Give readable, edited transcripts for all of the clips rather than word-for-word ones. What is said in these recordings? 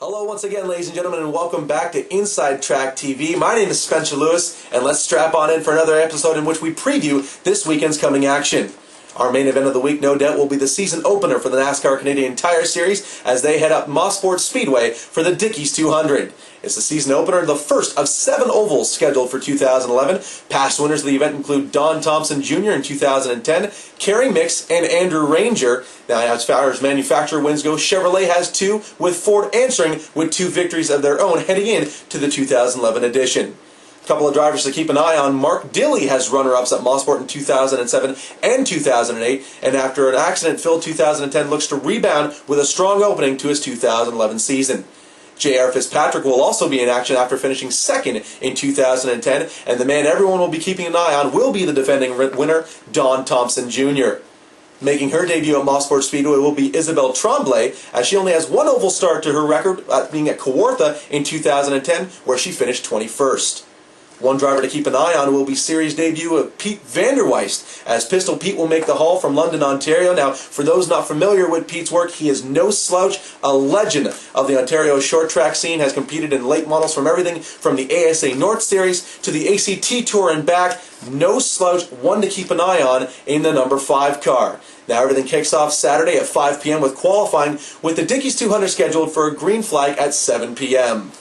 Hello once again, ladies and gentlemen, and welcome back to Inside Track TV. My name is Spencer Lewis, and let's strap on in for another episode in which we preview this weekend's coming action. Our main event of the week, no doubt, will be the season opener for the NASCAR Canadian Tire Series as they head up Motorsport Speedway for the Dickies 200. It's the season opener, the first of 7 ovals scheduled for 2011. Past winners of the event include Don Thompson Jr. in 2010, Kerry Mix, and Andrew Ranger. Now, as far as manufacturer wins go, Chevrolet has 2, with Ford answering with 2 victories of their own heading in to the 2011 edition. A couple of drivers to keep an eye on. Mark Dilley has runner-ups at Motorsport in 2007 and 2008, and after an accident-filled 2010 looks to rebound with a strong opening to his 2011 season. J.R. Fitzpatrick will also be in action after finishing second in 2010, and the man everyone will be keeping an eye on will be the defending winner, Don Thompson Jr. Making her debut at Motorsport Speedway will be Isabelle Tremblay, as she only has 1 oval start to her record, being at Kawartha in 2010, where she finished 21st. One driver to keep an eye on will be series debut of Pete Vanderweist, as Pistol Pete will make the haul from London, Ontario. Now, for those not familiar with Pete's work, he is no slouch, a legend of the Ontario short track scene, has competed in late models from everything from the ASA North Series to the ACT Tour and back. No slouch, one to keep an eye on in the number 5 car. Now everything kicks off Saturday at 5 p.m. with qualifying, with the Dickies 200 scheduled for a green flag at 7 p.m.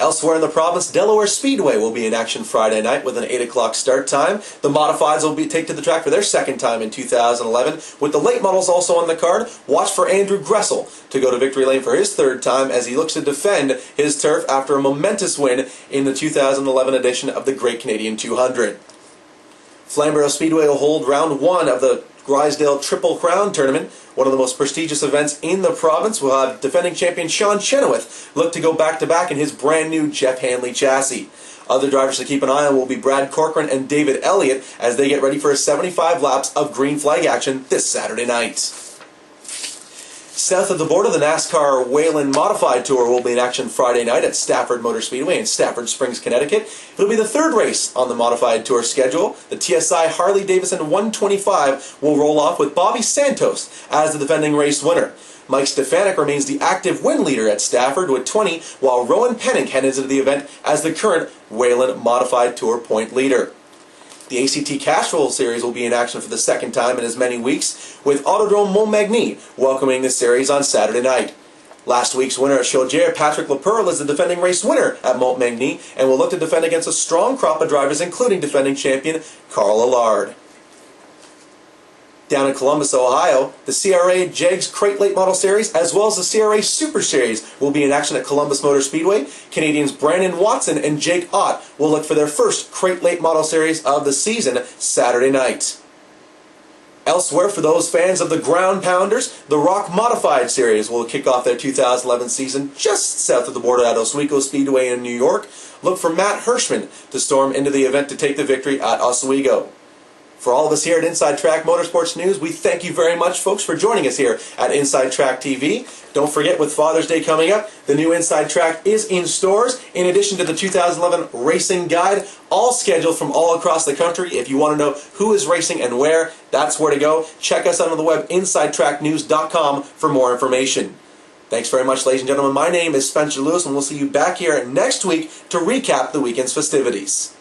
Elsewhere in the province, Delaware Speedway will be in action Friday night with an 8 o'clock start time. The Modifieds will take to the track for their second time in 2011. With the late models also on the card, watch for Andrew Gressel to go to victory lane for his 3rd time as he looks to defend his turf after a momentous win in the 2011 edition of the Great Canadian 200. Flamborough Speedway will hold round 1 of the Grisdale Triple Crown Tournament, one of the most prestigious events in the province. Will have defending champion Sean Chenoweth look to go back-to-back in his brand new Jeff Hanley chassis. Other drivers to keep an eye on will be Brad Corcoran and David Elliott as they get ready for 75 laps of green flag action this Saturday night. South of the border, the NASCAR Whelen Modified Tour will be in action Friday night at Stafford Motor Speedway in Stafford Springs, Connecticut. It'll be the 3rd race on the Modified Tour schedule. The TSI Harley-Davidson 125 will roll off with Bobby Santos as the defending race winner. Mike Stefanik remains the active win leader at Stafford with 20, while Rowan Pennick heads into the event as the current Whelen Modified Tour point leader. The ACT Castrol Series will be in action for the 2nd time in as many weeks, with Autodrome Montmagny welcoming the series on Saturday night. Last week's winner at Chaudière, Patrick Leperle, is the defending race winner at Montmagny and will look to defend against a strong crop of drivers, including defending champion Carl Allard. Down in Columbus, Ohio, the CRA Jegs Crate Late Model Series, as well as the CRA Super Series, will be in action at Columbus Motor Speedway. Canadians Brandon Watson and Jake Ott will look for their first Crate Late Model Series of the season Saturday night. Elsewhere, for those fans of the Ground Pounders, the Rock Modified Series will kick off their 2011 season just south of the border at Oswego Speedway in New York. Look for Matt Hirschman to storm into the event to take the victory at Oswego. For all of us here at Inside Track Motorsports News, we thank you very much, folks, for joining us here at Inside Track TV. Don't forget, with Father's Day coming up, the new Inside Track is in stores, in addition to the 2011 Racing Guide, all scheduled from all across the country. If you want to know who is racing and where, that's where to go. Check us out on the web, InsideTrackNews.com, for more information. Thanks very much, ladies and gentlemen. My name is Spencer Lewis, and we'll see you back here next week to recap the weekend's festivities.